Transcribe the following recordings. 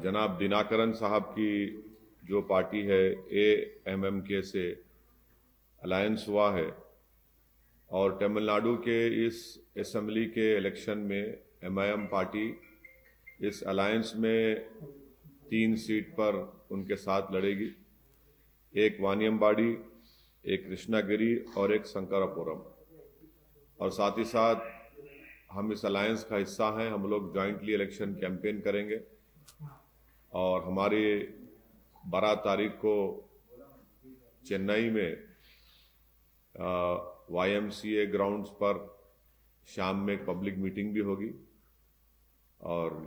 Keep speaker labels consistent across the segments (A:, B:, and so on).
A: जनाब दिनाकरन साहब की जो पार्टी है AMMK से अलायंस हुआ है और तमिलनाडु के इस असेंबली के इलेक्शन में MIM पार्टी इस अलायंस में 3 सीट पर उनके साथ लड़ेगी। एक वानियमबाड़ी, एक कृष्णागिरी और एक शंकरापुरम। और साथ ही साथ हम इस अलायंस का हिस्सा हैं। हम लोग जॉइंटली इलेक्शन कैंपेन करेंगे और हमारी 12 तारीख को चेन्नई में YMCA ग्राउंड्स पर शाम में एक पब्लिक मीटिंग भी होगी। और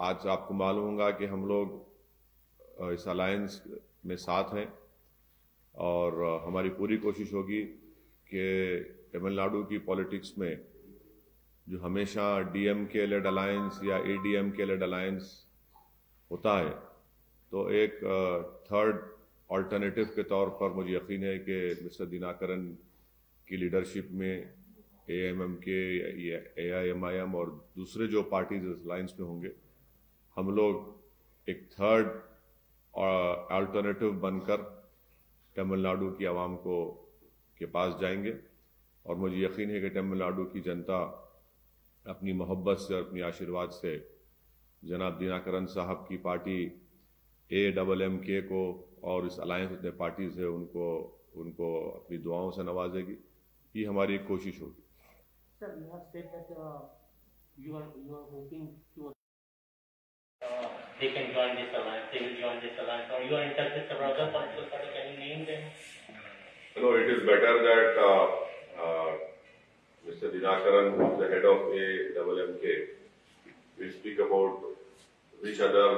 A: आज आपको मालूम होगा कि हम लोग इस अलायंस में साथ हैं और हमारी पूरी कोशिश होगी कि तमिलनाडु की पॉलिटिक्स में जो हमेशा DMK लेड अलायंस या ADMK लेड अलायंस होता है, तो एक थर्ड ऑल्टरनेटिव के तौर पर मुझे यकीन है कि मिस्टर दिनाकरन की लीडरशिप में AMMK या AIMIM और दूसरे जो पार्टीज इस अलायंस में होंगे, हम लोग एक थर्ड ऑल्टरनेटिव बनकर तमिलनाडु की आवाम के पास जाएंगे। और मुझे यकीन है कि तमिलनाडु की जनता अपनी मोहब्बत से और अपनी आशीर्वाद से जनाब दिनाकरन साहब की पार्टी AMMK को और इस अलायंस जितने पार्टीज है उनको अपनी दुआओं से नवाजेगी। ये हमारी एक कोशिश होगी।
B: Sir, you have said that you are hoping to they can join this alliance, they will join this alliance, or you are in touch with several other political parties. Can you name them?
A: No, it is better that Mr. Dinakaran, who is the head of AMMK, will speak about which other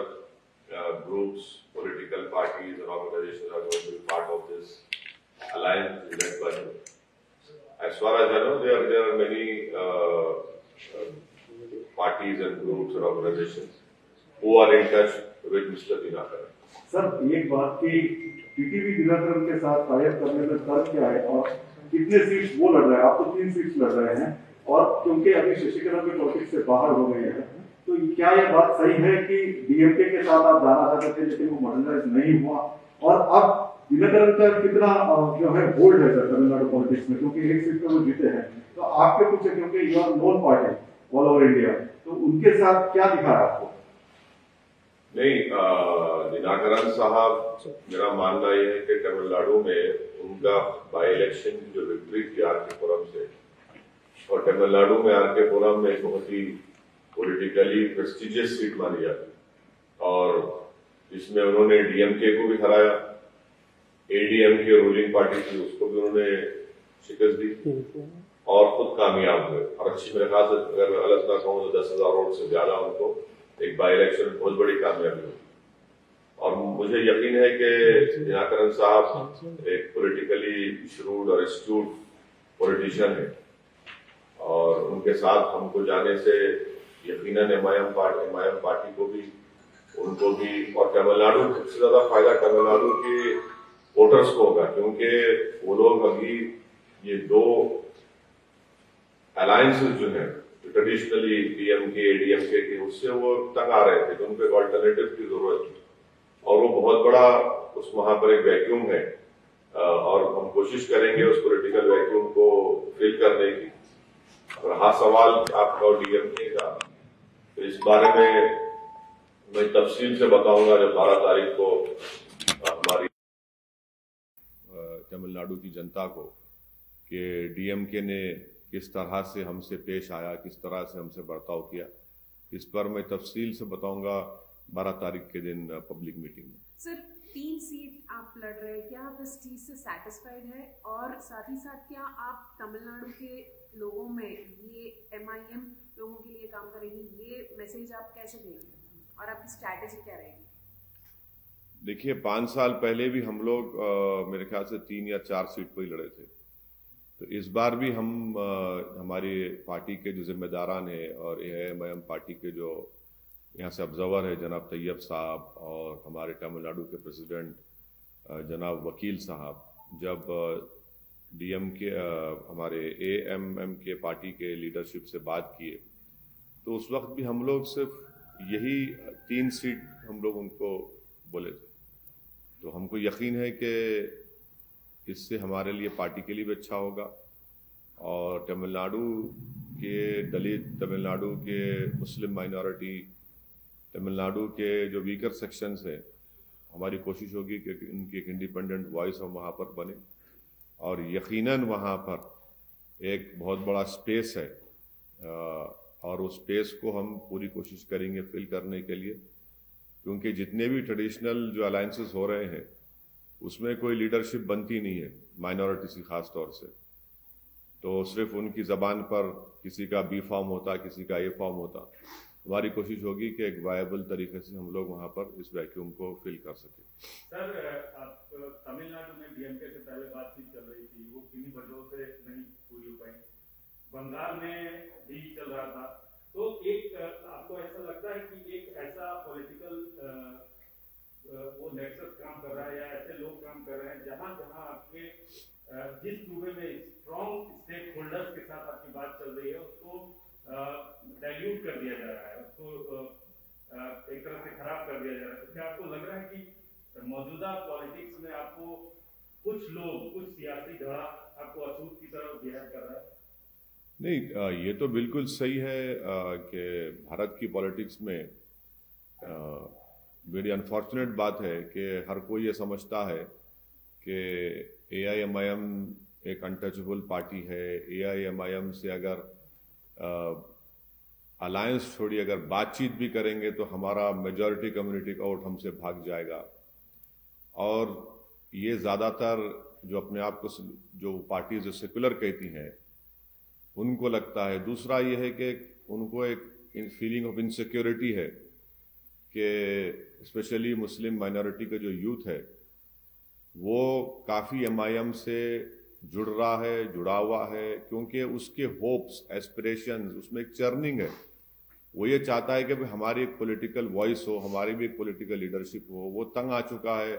A: groups, political parties and organizations are going to be part of this alliance led by him. As far as I know, there are many parties and groups and organizations who are in touch with Mr. Dinakaran.
C: Sir, एक बात कि TTV Dinakaran के साथ tie up करने में तर्क क्या है और कितने सीट्स वो लड़ रहे हैं? आप तो 3 सीट्स लड़ रहे हैं और क्योंकि अभी शशिकला भी पॉलिटिक्स से बाहर हो गई है, तो क्या ये बात सही है कि DMK के साथ आप जाना चाहते थे लेकिन वो मर्जराइज नहीं हुआ? और अब दिनाकरन का कितना जो है होल्ड है सर तमिलनाडु पॉलिटिक्स में, क्योंकि एक सीट पे वो जीते हैं, तो आपके कुछ क्योंकि you are known party all over India, तो उनके साथ क्या दिखा है आपको?
A: नहीं, दिनाकरन साहब, मेरा मानना यह है कि तमिलनाडु में उनका बाई इलेक्शन की जो विक्ट्री थी RK पुरम से, और तमिलनाडु में RK पुरम में बहुत ही पॉलिटिकली प्रेस्टिजियस सीट मानी जाती और जिसमें उन्होंने DMK को भी हराया, ADMK रूलिंग पार्टी थी उसको भी उन्होंने शिकस्त दी और खुद कामयाब हुए। और अच्छी मेरे ख्याल से अगर मैं गलत ना कहूँ तो 10,000 वोट से ज्यादा उनको एक बाई इलेक्शन बहुत बड़ी कामयाबी हुई। और मुझे यकीन है कि दिनाकरन साहब एक पॉलिटिकली श्रूड और एस्ट्यूट पॉलिटिशियन है और उनके साथ हमको जाने से यकीनन MIM पार्टी को भी, उनको भी, और तमिलनाडु सबसे ज्यादा फायदा तमिलनाडु के वोटर्स को होगा, क्योंकि वो लोग अभी ये 2 अलायंसेस जो है ट्रेडिशनली DMK ADMK के, उससे वो तंग आ रहे थे, तो उनको एक ऑल्टरनेटिव की जरूरत थी और वो बहुत बड़ा वहां पर एक वैक्यूम है और हम कोशिश करेंगे उस पॉलिटिकल वैक्यूम को फिल करने की। और हाँ, सवाल आपका और DMK का, तो इस बारे में मैं तफसील से बताऊंगा जब 12 तारीख को हमारी तमिलनाडु की जनता को कि DMK ने किस तरह से हमसे पेश आया, किस तरह से हमसे बर्ताव किया, इस पर मैं तफसील से बताऊंगा 12 तारीख के दिन पब्लिक मीटिंग में।
D: सर, 3 सीट आप लड़ रहे हैं, क्या आप इस चीज से सेटिस्फाइड है? और साथ ही साथ क्या आप तमिलनाडु के लोगों में ये MIM लोगों के लिए काम करेंगे, ये मैसेज आप कैसे देंगे और आपकी स्ट्रैटेजी क्या रहेगी?
A: देखिए, 5 साल पहले भी हम लोग मेरे ख्याल से 3 या 4 सीट पर ही लड़े थे, तो इस बार भी हम हमारी पार्टी के जो जिम्मेदारान हैं और AIMIM पार्टी के जो यहाँ से ऑब्जर्वर है जनाब तैयब साहब और हमारे तमिलनाडु के प्रेसिडेंट जनाब वकील साहब, जब DMK हमारे AMMK पार्टी के लीडरशिप से बात किए, तो उस वक्त भी हम लोग सिर्फ यही 3 सीट हम लोग उनको बोले थे। तो हमको यकीन है कि इससे हमारे लिए, पार्टी के लिए भी अच्छा होगा, और तमिलनाडु के दलित, तमिलनाडु के मुस्लिम माइनॉरिटी, तमिलनाडु के जो वीकर सेक्शंस हैं, हमारी कोशिश होगी कि उनकी एक इंडिपेंडेंट वॉइस हम वहाँ पर बने। और यकीनन वहाँ पर एक बहुत बड़ा स्पेस है, और उस स्पेस को हम पूरी कोशिश करेंगे फिल करने के लिए, क्योंकि जितने भी ट्रेडिशनल जो अलायंसेस हो रहे हैं उसमें कोई लीडरशिप बनती नहीं है माइनॉरिटीज की खास तौर से। तो सिर्फ उनकी ज़बान पर किसी का बी फॉर्म होता, किसी का ए फॉर्म होता। हमारी कोशिश होगी कि एक वायबल तरीके से हम लोग वहाँ पर इस वैक्यूम को फिल कर सकें।
C: सर, आप तमिलनाडु में डीएमके से पहले बातचीत चल रही थी, वो किन्हीं वजहों से नहीं पूरी हो पाई। बंगाल में भी चल रहा था, तो एक आपको ऐसा लगता है कि एक ऐसा पॉलिटिकल वो नेक्सस काम कर रहा है, या ऐसे लोग काम कर रहे हैं जहां जहां आपके जिस सूबे में स्ट्रॉन्ग स्टेक होल्डर्स के साथ आपकी बात चल रही है उसको डाइल्यूट कर दिया जा रहा है, उसको एक तरह से खराब कर दिया जा रहा है। तो क्या आपको लग रहा है कि मौजूदा पॉलिटिक्स में आपको कुछ लोग, कुछ सियासी धड़ा आपको अछूत की तरफ बिहेव कर रहा है?
A: नहीं, ये तो बिल्कुल सही है कि भारत की पॉलिटिक्स में बड़ी अनफॉर्चुनेट बात है कि हर कोई ये समझता है कि AIMIM एक अनटचेबल पार्टी है। AIMIM से अगर अलायंस छोड़ी, अगर बातचीत भी करेंगे तो हमारा मेजॉरिटी कम्युनिटी का वोट हमसे भाग जाएगा। और ये ज़्यादातर जो अपने आप को जो पार्टी जो सेकुलर कहती हैं उनको लगता है। दूसरा ये है कि उनको एक फीलिंग ऑफ इनसिक्योरिटी है कि स्पेशली मुस्लिम माइनॉरिटी का जो यूथ है वो काफ़ी MIM से जुड़ा हुआ है, क्योंकि उसके होप्स, एस्पिरेशंस, उसमें एक चर्निंग है। वो ये चाहता है कि हमारी एक पॉलिटिकल वॉइस हो, हमारी भी एक पॉलिटिकल लीडरशिप हो। वो तंग आ चुका है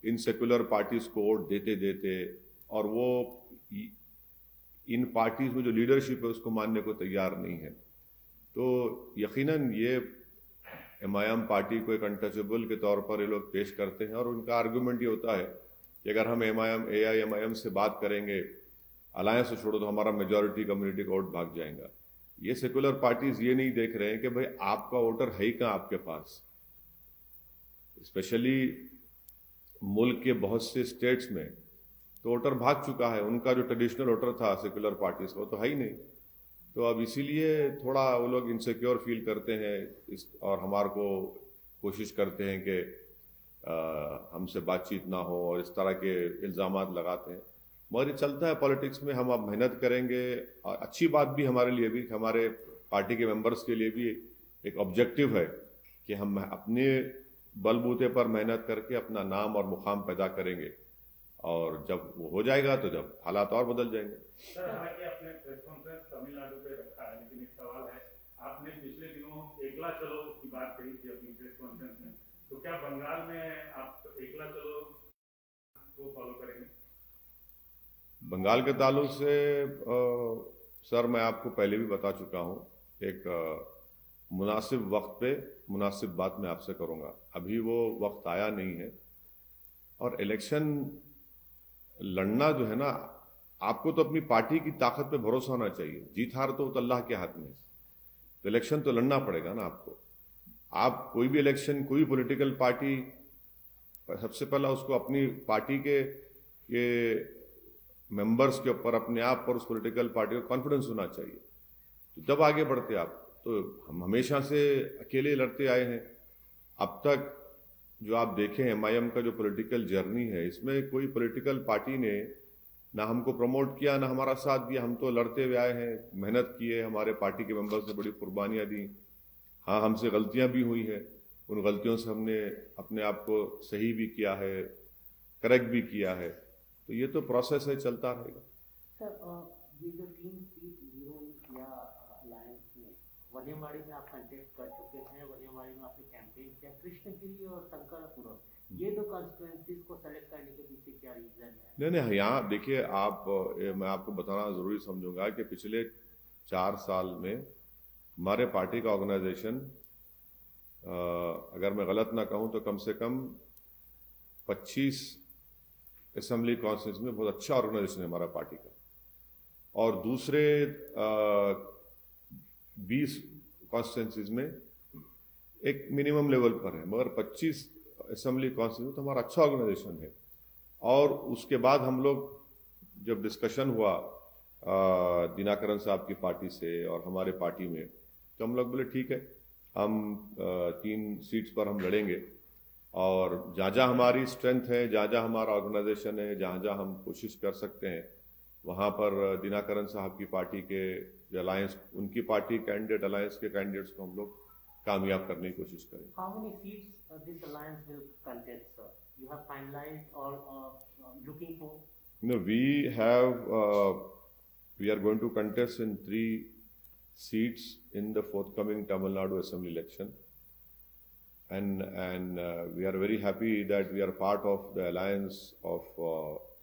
A: इन सेकुलर पार्टीज को वोट देते देते, और वो इन पार्टीज में जो लीडरशिप है उसको मानने को तैयार नहीं है। तो यकीनन ये MIM पार्टी को एक अनटचेबल के तौर पर ये लोग पेश करते हैं, और उनका आर्गूमेंट ये होता है कि अगर हम AIMIM से बात करेंगे, अलायंस को छोड़ो, तो हमारा मेजॉरिटी कम्युनिटी का वोट भाग जाएगा। ये सेकुलर पार्टीज ये नहीं देख रहे हैं कि भाई आपका वोटर है ही कहाँ आपके पास। स्पेशली मुल्क के बहुत से स्टेट्स में तो वोटर भाग चुका है, उनका जो ट्रेडिशनल वोटर था सेकुलर पार्टीज का, वो तो है ही नहीं। तो अब इसीलिए थोड़ा वो लोग इनसिक्योर फील करते हैं और हमारे को कोशिश करते हैं कि हमसे बातचीत ना हो, और इस तरह के इल्ज़ामात लगाते हैं। मगर ये चलता है पॉलिटिक्स में। हम अब मेहनत करेंगे, और अच्छी बात भी हमारे लिए भी, हमारे पार्टी के मेंबर्स के लिए भी एक ऑब्जेक्टिव है कि हम अपने बलबूते पर मेहनत करके अपना नाम और मुकाम पैदा करेंगे, और जब वो हो जाएगा तो जब हालात और बदल जाएंगे।
C: सर, हालांकि आपने प्रेस कॉन्फ्रेंस तमिलनाडु पे रखा है, लेकिन एक सवाल है, आपने पिछले दिनों एकला चलो की बात कही थी अपनी प्रेस कॉन्फ्रेंस में, तो क्या बंगाल में आप एकला चलो को फॉलो करेंगे?
A: बंगाल के ताल्लुक से सर, मैं आपको पहले भी बता चुका हूँ, एक मुनासिब वक्त पे मुनासिब बात मैं आपसे करूँगा। अभी वो वक्त आया नहीं है, और इलेक्शन लड़ना जो है ना, आपको तो अपनी पार्टी की ताकत पे भरोसा होना चाहिए। जीत हार तो अल्लाह के हाथ में है, तो इलेक्शन तो लड़ना पड़ेगा ना आपको। आप कोई भी इलेक्शन, कोई पॉलिटिकल पार्टी, सबसे पहला उसको अपनी पार्टी के मेंबर्स के ऊपर, अपने आप पर, उस पॉलिटिकल पार्टी को कॉन्फिडेंस होना चाहिए, तो जब आगे बढ़ते आप। तो हम हमेशा से अकेले लड़ते आए हैं। अब तक जो आप देखें MIM का जो पॉलिटिकल जर्नी है, इसमें कोई पॉलिटिकल पार्टी ने ना हमको प्रमोट किया, ना हमारा साथ दिया। हम तो लड़ते हुए आए हैं, मेहनत की है, हमारे पार्टी के मेंबर्स ने बड़ी कुर्बानियां दी। हाँ, हमसे गलतियां भी हुई हैं, उन गलतियों से हमने अपने आप को सही भी किया है, करेक्ट भी किया है। तो ये तो प्रोसेस है, चलता रहेगा।
B: सर, ये जो 3 सीट हीरो किया अलायंस में, वन्यवाड़ी में आप कंटेस्ट कर चुके हैं, वन्यवाड़ी में आपने कैंपेन किया, कृष्णगिरी और शंकरपुरम, ये दो कॉन्स्टिट्यूएंसीज को सेलेक्ट करने के पीछे क्या रीजन है?
A: नहीं, यहाँ देखिए आप, मैं आपको बताना जरूरी समझूंगा कि पिछले 4 साल में हमारे पार्टी का ऑर्गेनाइजेशन अगर मैं गलत ना कहूँ तो कम से कम 25 असेंबली कॉन्स्टिट्यूंसी में बहुत अच्छा ऑर्गेनाइजेशन है हमारा पार्टी का, और दूसरे 20 कॉन्स्टिट्यूंसीज में एक मिनिमम लेवल पर है, मगर 25 असेंबली कॉन्स्टिट्यूंसी तो हमारा अच्छा ऑर्गेनाइजेशन है। और उसके बाद हम लोग जब डिस्कशन हुआ दिनाकरन साहब की पार्टी से और हमारे पार्टी में, तो हम लोग बोले ठीक है, हम 3 सीट्स पर हम लड़ेंगे, और जहाँ जहाँ हमारी स्ट्रेंथ है, जहाँ जहाँ हमारा ऑर्गेनाइजेशन है, जहाँ जहाँ हम कोशिश कर सकते हैं, वहाँ पर दिनाकरन साहब की पार्टी के अलायंस, उनकी पार्टी कैंडिडेट अलायंस के कैंडिडेट्स को हम लोग कामयाब करने की कोशिश करें।
B: How many seats this alliance will contest, sir? You have finalized or looking for?
A: No, we are going to contest in 3 seats in the forthcoming Tamil Nadu Assembly election, and we are very happy that we are part of the alliance of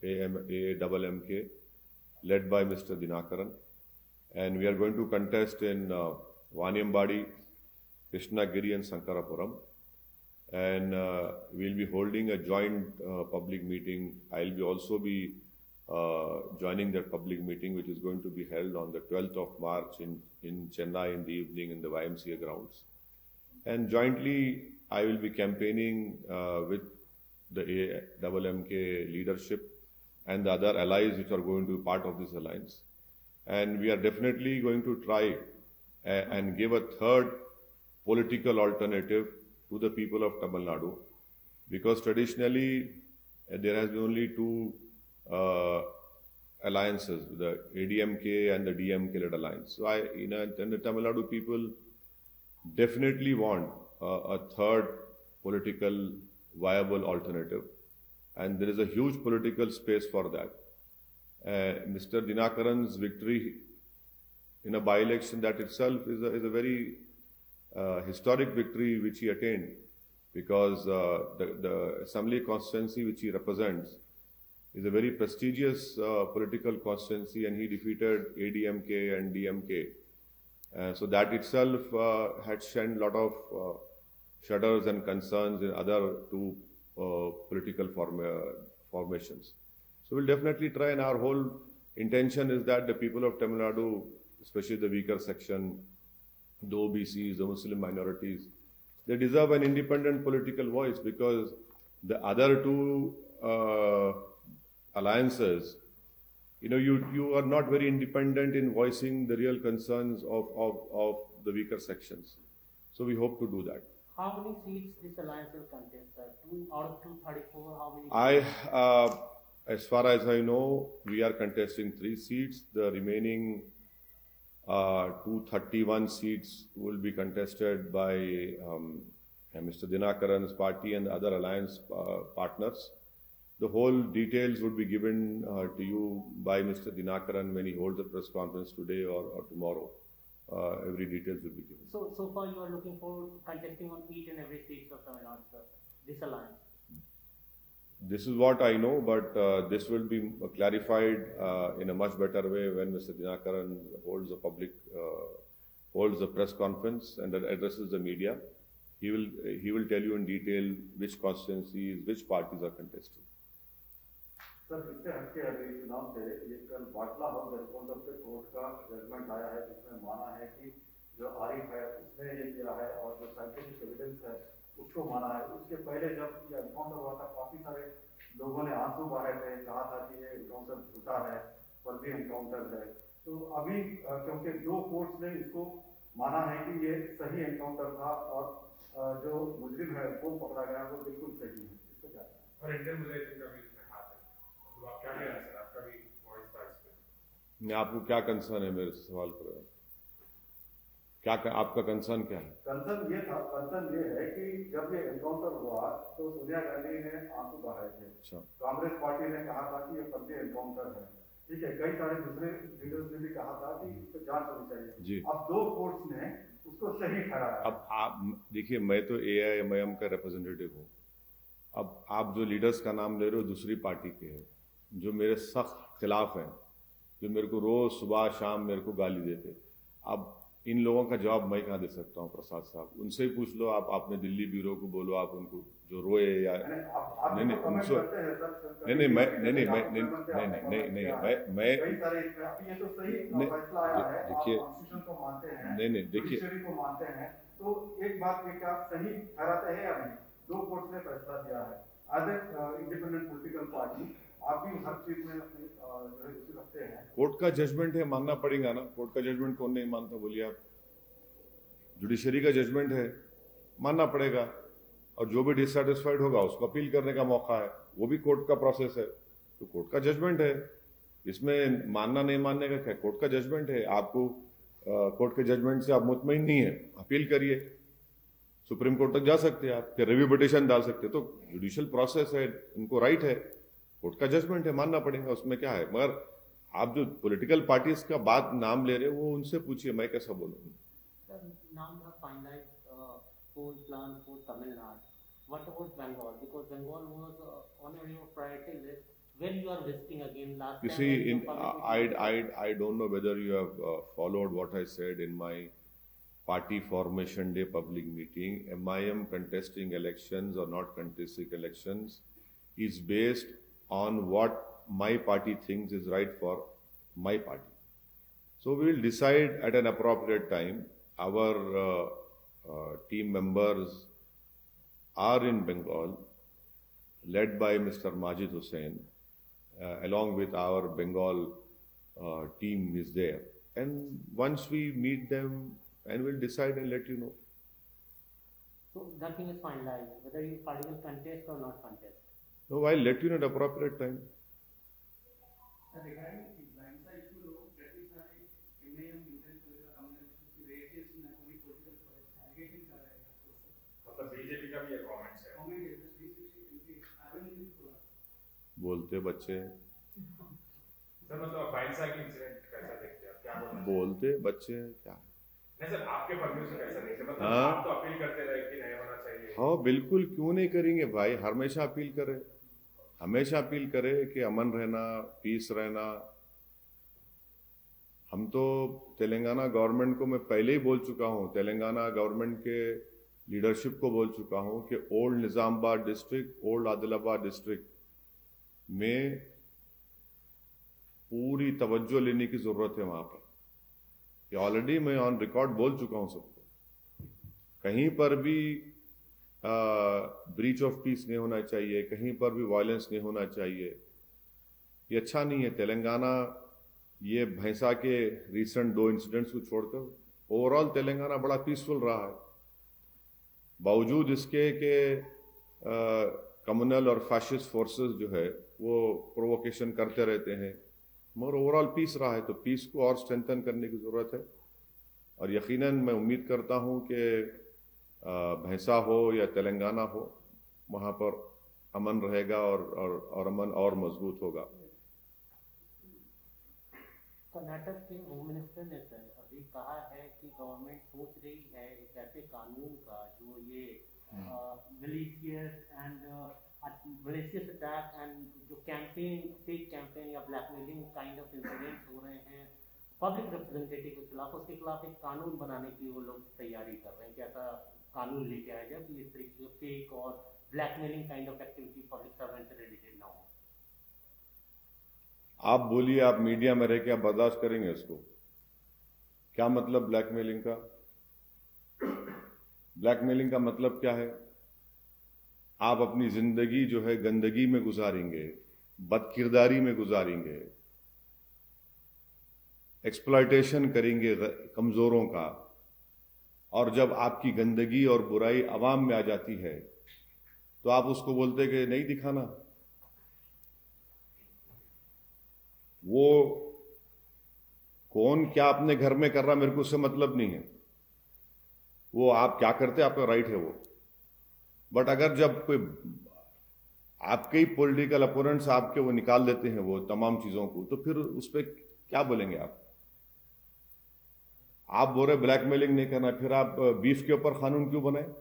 A: AMMK led by Mr. Dinakaran, and we are going to contest in Vaniambadi, Krishnagiri and Sankarapuram, and we'll be holding a joint public meeting. I'll be also be joining that public meeting, which is going to be held on the 12th of March in Chennai in the evening in the YMCA grounds. And jointly, I will be campaigning with the AMMK leadership and the other allies which are going to be part of this alliance. And we are definitely going to try and give a third political alternative to the people of Tamil Nadu, because traditionally there has been only 2 alliances, the ADMK and the DMK-led alliance. So the Tamil Nadu people definitely want a third political viable alternative, and there is a huge political space for that. Mr. Dinakaran's victory in a by-election, that itself is a very historic victory which he attained, because the assembly constituency which he represents is a very prestigious political constituency, and he defeated ADMK and DMK. So that itself had sent a lot of shudders and concerns in other 2 political formations. So we'll definitely try, and our whole intention is that the people of Tamil Nadu, especially the weaker section, the OBCs, the Muslim minorities, they deserve an independent political voice, because the other 2 alliances, you are not very independent in voicing the real concerns of the weaker sections. So we hope to do that.
B: How many seats this alliance will contest, sir? 2 out of 234, how many?
A: As far as I know, we are contesting 3 seats. The remaining 231 seats will be contested by Mr. Dinakaran's party and other alliance partners. The whole details would be given to you by Mr. Dinakaran when he holds a press conference today or tomorrow. Every details will be given.
B: So far you are looking for contesting on each and every seat of Tamil Nadu, sir, this alliance?
A: This is what I know, but this will be clarified in a much better way when Mr. Dinakaran holds a press conference and addresses the media. He will tell you in detail which constituencies, which parties are contesting.
C: Sir, इससे हटके अभी चुनाव से ये कल बाटला house response पे court का judgement आया है, जिसमें माना है कि जो आरिफ है उसने ये किया है, और जो साइंटिफिक एविडेंस है उसको माना है। उसके पहले जब ये एनकाउंटर हुआ था, काफी सारे लोगों ने आंसू बहाए थे, कहा था कि ये एनकाउंटर झूठा है, फर्जी एनकाउंटर है। तो अभी क्योंकि 2 कोर्ट्स ने इसको माना है कि ये सही एनकाउंटर था, और जो मुजरिम है वो पकड़ा गया, वो बिल्कुल सही है। इस पर क्या है?
E: और इंडियन मिलिट्री का भी इसमें हाथ है, तो आप क्या कह रहे हैं सर? आपका भी वॉइस था इस पे।
A: आपको क्या कंसर्न है मेरे से सवाल कर रहे हैं? क्या आपका कंसर्न क्या है?
C: कंसर्न ये है कि जब ये एनकाउंटर हुआ तो सोनिया गांधी ने आंसू बहाए थे।
A: अच्छा।
C: कांग्रेस पार्टी ने कहा था कि ये फर्जी एनकाउंटर है, ठीक है। कई सारे दूसरे लीडर्स ने भी कहा था कि इस पर जांच होनी चाहिए जी। अब 2 कोर्ट्स ने उसको सही ठहराया।
A: अब आप देखिए, मैं तो AIMIM का रिप्रेजेंटेटिव हूँ। अब आप जो लीडर्स का नाम ले रहे हो दूसरी पार्टी के हैं, जो मेरे सख्त खिलाफ हैं, जो मेरे को रोज सुबह शाम मेरे को गाली देते। अब इन लोगों का जवाब मैं कहाँ दे सकता हूँ प्रसाद साहब, उनसे ही पूछ लो आप, आपने दिल्ली ब्यूरो को बोलो, आप उनको जो रोए या नहीं नहीं उनसे नहीं नहीं मैं नहीं नहीं मैं नहीं नहीं नहीं नहीं मैं
C: ये तो सही फैसला आया है,
A: देखिए
C: कॉन्स्टिट्यूशन को मानते हैं,
A: नहीं नहीं देखिए
C: जुडिशरी को मानते हैं, तो एक बात ये क्या सही ठहराते हैं या नहीं? दो कोर्ट ने फैसला दिया है, as a independent political party आप भी हर चीज में अपनी रुचि रखते हैं।
A: कोर्ट का जजमेंट है, मानना पड़ेगा ना। कोर्ट का जजमेंट कौन नहीं मानता बोलिए आप? जुडिशरी का जजमेंट है, मानना पड़ेगा। और जो भी डिससेटिस्फाइड होगा उसको अपील करने का मौका है, वो भी कोर्ट का प्रोसेस है। तो कोर्ट का जजमेंट है, इसमें मानना नहीं मानने का क्या, कोर्ट का जजमेंट है। आपको कोर्ट के जजमेंट से आप मुतमईन नहीं है, अपील करिए, सुप्रीम कोर्ट तक जा सकते हैं आप, रिव्यू पिटीशन डाल सकते हैं। तो जुडिशियल प्रोसेस है, इनको राइट है, कोर्ट का जजमेंट है, मानना पड़ेगा, उसमें क्या है। मगर आप जो पॉलिटिकल पार्टीज का बात नाम ले रहे हैं वो उनसे पूछिए, मैं कैसा बोलूँ।
B: Now you have finalized whole plan for Tamil Nadu. What about Bengal? Because Bengal was on your priority list. When you are visiting again last
A: You
B: time?
A: see, I don't know whether you have followed what I said in my party formation day public meeting. MIM contesting elections or not contesting elections is based on what my party thinks is right for my party. So we will decide at an appropriate time. Our team members are in Bengal, led by Mr. Majid Hussain, along with our Bengal team is there. And once we meet them, and we'll decide and let you know.
B: So nothing is finalized, whether you party will contest or not contest.
A: No, I'll let you know at appropriate time.
F: Regarding the blind side issue, that is why MIM intense communication की radius में कोई political targeting कर रहा है
E: मतलब BJP का भी ये कमेंट्स है।
F: कमेंट है स्पेसिफिकली आवेदन बोला
A: बोलते बच्चे
E: सर मतलब बाइंसा की इंसिडेंट कैसा देखते हैं आप, क्या बोलना
A: बोलते बच्चे क्या
E: नहीं सर, आपके पॉइंट से कैसा देखते हैं? मतलब
A: हाँ।
E: आप तो अपील करते रहे कि नहीं होना चाहिए।
A: हाँ बिल्कुल, क्यों नहीं करेंगे भाई, हमेशा अपील करें, हमेशा अपील करें कि अमन रहना, पीस रहना। हम तो तेलंगाना गवर्नमेंट को मैं पहले ही बोल चुका हूँ, तेलंगाना गवर्नमेंट के लीडरशिप को बोल चुका हूँ कि old Nizamabad district, old Adilabad district में पूरी तवज्जो लेने की जरूरत है वहां पर। ये ऑलरेडी मैं ऑन रिकॉर्ड बोल चुका हूं सबको, कहीं पर भी ब्रीच ऑफ पीस नहीं होना चाहिए, कहीं पर भी वायलेंस नहीं होना चाहिए। ये अच्छा नहीं है। तेलंगाना ये भैंसा के रिसेंट 2 इंसिडेंट्स को छोड़कर ओवरऑल तेलंगाना बड़ा पीसफुल रहा है, बावजूद इसके कि कम्युनल और फैशिस्ट फोर्सेस जो है वो प्रोवोकेशन करते रहते हैं, मगर ओवरऑल पीस रहा है। तो पीस को और स्ट्रेंथन करने की ज़रूरत है। और यकीनन मैं उम्मीद करता हूं कि भैंसा हो या तेलंगाना हो, वहां पर अमन रहेगा और अमन और मजबूत होगा।
B: कर्नाटक के होम मिनिस्टर ने सर अभी कहा है कि गवर्नमेंट सोच रही है एक ऐसे कानून का जो ये malicious अटैक एंड जो कैंपेन, फेक कैंपेन या ब्लैकमेलिंग काइंड ऑफ इंसिडेंट्स हो रहे हैं पब्लिक रिप्रेजेंटेटिव के खिलाफ, उसके खिलाफ एक कानून बनाने की वो लोग तैयारी कर रहे हैं कि ऐसा कानून लेके आया जाए कि इस तरीके से फेक और blackmailing kind of activity public servant से रिलेटेड ना हो।
A: आप बोलिए, आप मीडिया में रह के आप बर्दाश्त करेंगे उसको? क्या मतलब ब्लैकमेलिंग का? ब्लैकमेलिंग का मतलब क्या है? आप अपनी जिंदगी जो है गंदगी में गुजारेंगे, बदकिरदारी में गुजारेंगे, एक्सप्लॉयटेशन करेंगे कमजोरों का, और जब आपकी गंदगी और बुराई अवाम में आ जाती है तो आप उसको बोलते कि नहीं दिखाना। वो कौन क्या अपने घर में कर रहा मेरे को उससे मतलब नहीं है, वो आप क्या करते आपका राइट है वो। बट अगर जब कोई आपके ही पॉलिटिकल अपोनेंट्स आपके वो निकाल देते हैं वो तमाम चीजों को, तो फिर उस पर क्या बोलेंगे आप? आप बोल रहे ब्लैकमेलिंग नहीं करना, फिर आप बीफ के ऊपर कानून क्यों बनाए?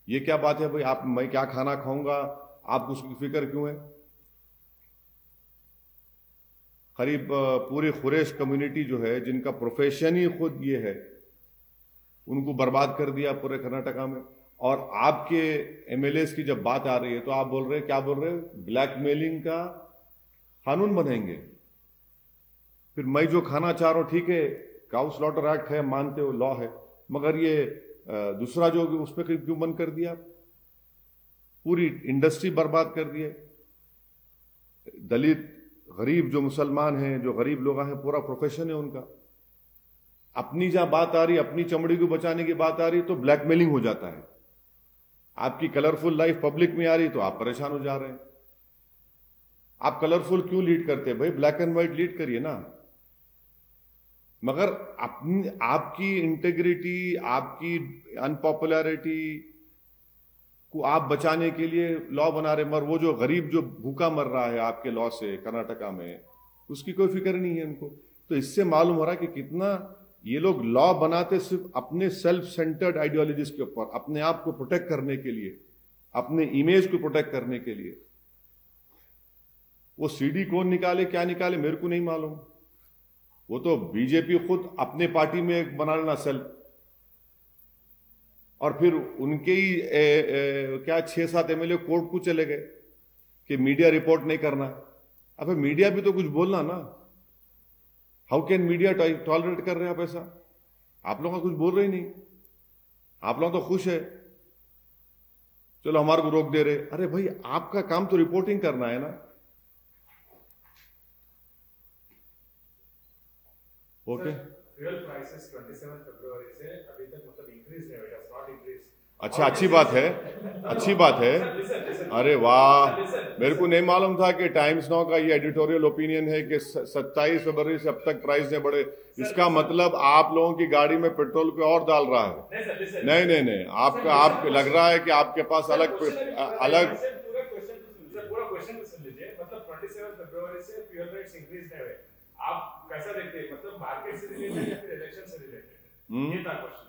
A: ये क्या बात है भाई? आप मैं क्या खाना खाऊंगा आपको उसकी फिक्र क्यों है? करीब पूरी खुरेश कम्युनिटी जो है, जिनका प्रोफेशन ही खुद ये है, उनको बर्बाद कर दिया पूरे कर्नाटका में। और आपके एमएलए की जब बात आ रही है तो आप बोल रहे हैं, क्या बोल रहे हैं, ब्लैकमेलिंग का कानून बनाएंगे। फिर मैं जो खाना चाह रहा हूं, ठीक है, काउ स्लॉटर एक्ट है, मानते हो, लॉ है, मगर ये दूसरा जो उस पर क्यों बंद कर दिया? पूरी इंडस्ट्री बर्बाद कर दी है। दलित, गरीब जो मुसलमान हैं, जो गरीब लोग हैं, पूरा प्रोफेशन है उनका। अपनी जहां बात आ रही, अपनी चमड़ी को बचाने की बात आ रही, तो ब्लैकमेलिंग हो जाता है। आपकी कलरफुल लाइफ पब्लिक में आ रही तो आप परेशान हो जा रहे हैं। आप कलरफुल क्यों लीड करते हैं भाई? ब्लैक एंड व्हाइट लीड करिए ना। मगर अपनी, आपकी इंटेग्रिटी, आपकी अनपॉपुलैरिटी को आप बचाने के लिए लॉ बना रहे, मगर वो जो गरीब जो भूखा मर रहा है आपके लॉ से कर्नाटका में, उसकी कोई फिक्र नहीं है उनको। तो इससे मालूम हो रहा है कि कितना ये लोग लॉ बनाते सिर्फ अपने सेल्फ सेंटर्ड आइडियोलॉजीज के ऊपर, अपने आप को प्रोटेक्ट करने के लिए, अपने इमेज को प्रोटेक्ट करने के लिए। वो सीडी कौन निकाले, क्या निकाले, मेरे को नहीं मालूम। वो तो बीजेपी खुद अपने पार्टी में एक बना लेना सेल, और फिर उनके ही क्या 6-7 एमएलए कोर्ट को चले गए कि मीडिया रिपोर्ट नहीं करना। अब मीडिया भी तो कुछ बोलना ना। हाउ कैन मीडिया टॉलरेट कर रहे हैं आप ऐसा? आप लोग कुछ बोल रहे ही नहीं, आप लोग तो खुश है, चलो हमारे को रोक दे रहे। अरे भाई, आपका काम तो रिपोर्टिंग करना है ना। ओके,
E: फ्यूल प्राइसेस 27 फरवरी से अभी तक मतलब इंक्रीज नहीं हुआ, नॉट इंक्रीज।
A: अच्छा, अच्छी बात है, अच्छी बात है। अरे वाह, मेरे को नहीं मालूम था कि टाइम्स नाउ का ये एडिटोरियल ओपिनियन है कि 27 फरवरी से अब तक प्राइस नहीं बढ़े। इसका मतलब आप लोगों की गाड़ी में पेट्रोल पे और डाल रहा है। नहीं नहीं नहीं, आपका लग रहा है कि आपके पास अलग
E: पूरा क्वेश्चन तो सुन लीजिए। मतलब 27 फरवरी से फ्यूल रेट्स इंक्रीज नहीं हुए, आप कैसा देखते हैं? मतलब मार्केट से रिलेटेड या फिर इलेक्शन से रिलेटेड? ये था क्वेश्चन।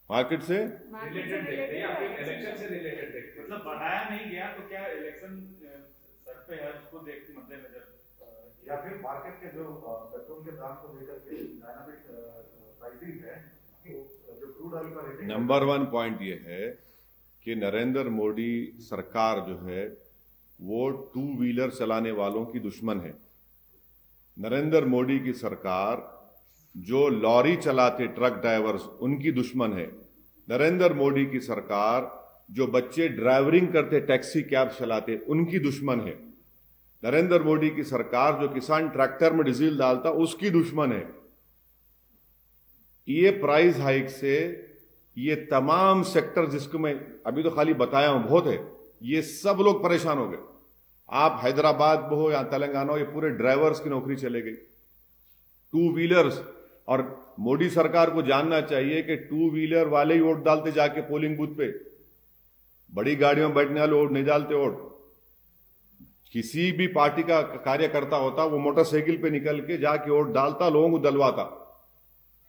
A: मार्केट से
E: रिलेटेड देखते हैं या फिर इलेक्शन से रिलेटेड देखते हैं?
F: मतलब बढ़ाया नहीं गया तो क्या इलेक्शन सर पे है, उसको देख मद्देनजर,
C: या फिर मार्केट के जो पेट्रोल के दाम को लेकर के डायनामिक प्राइसिंग है, तो जो क्रूड ऑयल का रेटिंग।
A: नंबर 1 पॉइंट ये है कि नरेंद्र मोदी सरकार जो है वो 2 व्हीलर चलाने वालों की दुश्मन है। नरेंद्र मोदी की सरकार जो लॉरी चलाते ट्रक ड्राइवर्स, उनकी दुश्मन है। नरेंद्र मोदी की सरकार जो बच्चे ड्राइवरिंग करते, टैक्सी कैब चलाते, उनकी दुश्मन है। नरेंद्र मोदी की सरकार जो किसान ट्रैक्टर में डीजल डालता, उसकी दुश्मन है। ये प्राइस हाइक से ये तमाम सेक्टर, जिसको मैं अभी तो खाली बताया हूं, बहुत है, ये सब लोग परेशान हो गए। आप हैदराबाद में हो या तेलंगाना हो, ये पूरे ड्राइवर्स की नौकरी चले गई, 2 व्हीलर्स। और मोदी सरकार को जानना चाहिए कि 2 व्हीलर वाले ही वोट डालते जाके पोलिंग बूथ पे, बड़ी गाड़ियों में बैठने वाले वोट नहीं डालते वोट। किसी भी पार्टी का कार्यकर्ता होता वो मोटरसाइकिल पे निकल के जाके वोट डालता, लोगों को दलवाता।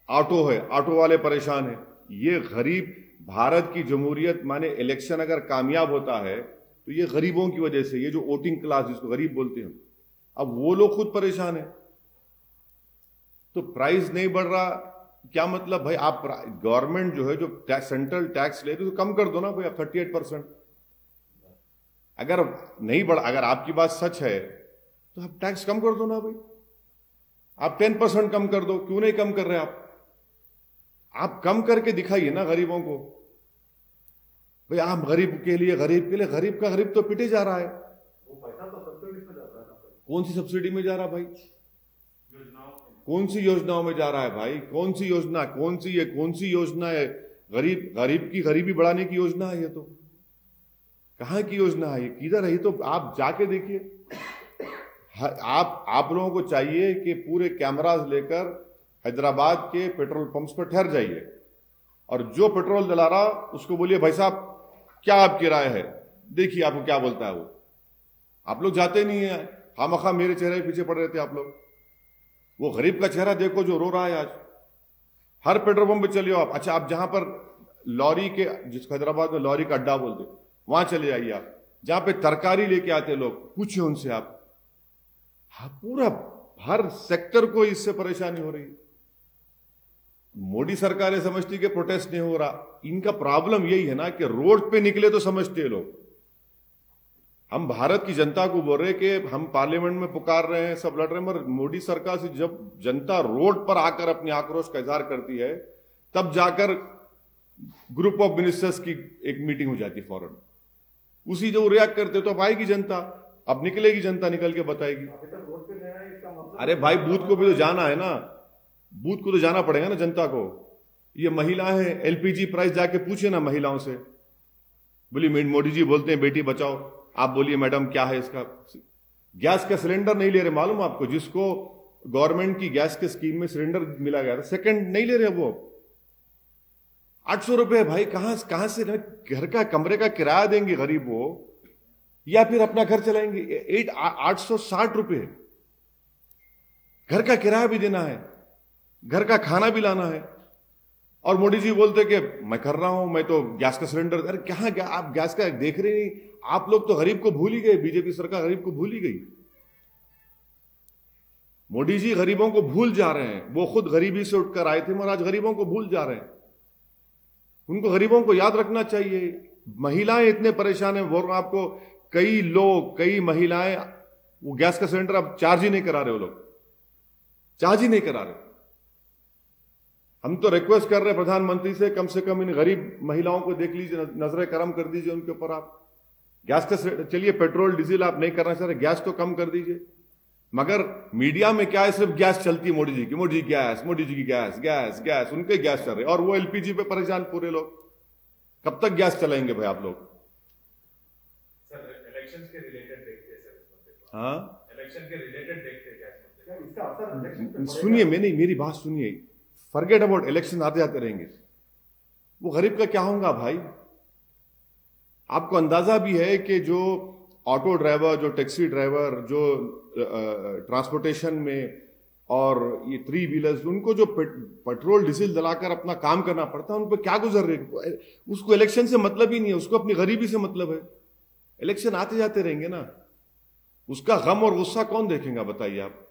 A: ऑटो है, ऑटो वाले परेशान है। ये गरीब, भारत की जमहूरियत माने इलेक्शन अगर कामयाब होता है तो ये गरीबों की वजह से, ये जो वोटिंग क्लास जिसको गरीब बोलते हैं, अब वो लोग खुद परेशान है। तो प्राइस नहीं बढ़ रहा, क्या मतलब भाई? आप गवर्नमेंट जो है, जो सेंट्रल टैक्स ले रही, तो कम कर दो ना भाई, आप 38%। अगर नहीं बढ़ा, अगर आपकी बात सच है तो आप टैक्स कम कर दो ना भाई, आप 10% कम कर दो। क्यों नहीं कम कर रहे आप कम करके दिखाइए ना गरीबों को। भाई आप गरीब के लिए, गरीब का गरीब तो पिटे जा रहा है।
C: वो पैसा तो सब्सिडी में जाता है ना।
A: कौन सी सब्सिडी में जा रहा है भाई? कौन सी योजनाओं में जा रहा है भाई? कौन सी योजना, कौन सी योजना है? गरीब की गरीबी बढ़ाने की योजना है ये तो। कहां की योजना है ये? किधर है ये? तो आप जाके देखिए। आप लोगों को चाहिए कि पूरे कैमरास लेकर हैदराबाद के पेट्रोल पंप्स पर ठहर जाइए, और जो पेट्रोल डला रहा उसको बोलिए, भाई साहब क्या आपकी राय है, देखिए आपको क्या बोलता है वो। आप लोग जाते नहीं है, खामखा मेरे चेहरे के पीछे पड़ रहे थे आप लोग। वो गरीब का चेहरा देखो जो रो रहा है आज। हर पेट्रोल पंप पे चलिए आप। अच्छा, आप जहां पर लॉरी के, जिस हैदराबाद में लॉरी का अड्डा बोलते, वहां चले जाइए आप, जहां पे तरकारी लेके आते लोग, पूछिए उनसे आप। हाँ, पूरा हर सेक्टर को इससे परेशानी हो रही। मोदी सरकार ये समझती कि प्रोटेस्ट नहीं हो रहा। इनका प्रॉब्लम यही है ना कि रोड पे निकले तो समझते हैं लोग। हम भारत की जनता को बोल रहे कि हम पार्लियामेंट में पुकार रहे हैं, सब लड़ रहे हैं, मगर मोदी सरकार से जब जनता रोड पर आकर अपने आक्रोश का इजहार करती है, तब जाकर ग्रुप ऑफ मिनिस्टर्स की एक मीटिंग हो जाती है फौरन। उसी जो रिएक्ट करते तो अब आएगी जनता, अब निकलेगी जनता, निकल के बताएगी। अरे भाई बूथ को भी तो जाना है ना, बूथ को तो जाना पड़ेगा ना जनता को। ये महिलाएं हैं, एलपीजी प्राइस जाके पूछे ना महिलाओं से। बोली मोदी जी बोलते हैं बेटी बचाओ, आप बोलिए मैडम क्या है इसका। गैस का सिलेंडर नहीं ले रहे, मालूम आपको? जिसको गवर्नमेंट की गैस के स्कीम में सिलेंडर मिला गया था, सेकंड नहीं ले रहे वो। 800 रुपए भाई, कहां से घर का कमरे का किराया देंगे गरीब वो, या फिर अपना घर चलाएंगे? 860 रुपए घर का किराया भी देना है, घर का खाना भी लाना है। और मोदी जी बोलते कि मैं कर रहा हूं, मैं तो गैस का सिलेंडर। अरे कहां गया आप? गैस का देख रहे नहीं आप लोग, तो गरीब को भूल ही गए। बीजेपी सरकार गरीब को भूल ही गई। मोदी जी गरीबों को भूल जा रहे हैं। वो खुद गरीबी से उठकर आए थे, मगर आज गरीबों को भूल जा रहे हैं। उनको गरीबों को याद रखना चाहिए। महिलाएं इतने परेशान है, बोल रहा हूं आपको, कई लोग, कई महिलाएं वो गैस का सिलेंडर अब चार्ज ही नहीं करा रहे। वो लोग चार्ज ही नहीं करा रहे। हम तो रिक्वेस्ट कर रहे हैं प्रधानमंत्री से कम इन गरीब महिलाओं को देख लीजिए, नजर करम कर दीजिए उनके ऊपर। आप गैस का, चलिए पेट्रोल डीजल आप नहीं करना चाह रहे, गैस तो कम कर दीजिए। मगर मीडिया में क्या है, सिर्फ गैस चलती है मोदी जी की, मोदी जी गैस, मोदी जी की गैस, गैस गैस, उनके गैस चल रहे, और वो एलपीजी पे परेशान पूरे लोग। कब तक गैस चलाएंगे भाई आप लोग?
E: सर इलेक्शंस के रिलेटेड देखते हैं सर।
A: हाँ,
E: इलेक्शन के रिलेटेड देखते हैं गैस।
A: सुनिए, मेरी बात सुनिए। फॉरगेट अबाउट इलेक्शन, आते जाते रहेंगे। वो गरीब का क्या होगा भाई? आपको अंदाजा भी है कि जो ऑटो ड्राइवर, जो टैक्सी ड्राइवर, जो ट्रांसपोर्टेशन में और ये 3 व्हीलर्स, उनको जो पेट्रोल डीजल जलाकर अपना काम करना पड़ता है, उन पर क्या गुजर रहे? उसको इलेक्शन से मतलब ही नहीं है, उसको अपनी गरीबी से मतलब है। इलेक्शन आते जाते रहेंगे ना, उसका गम और गुस्सा कौन देखेगा बताइए आप?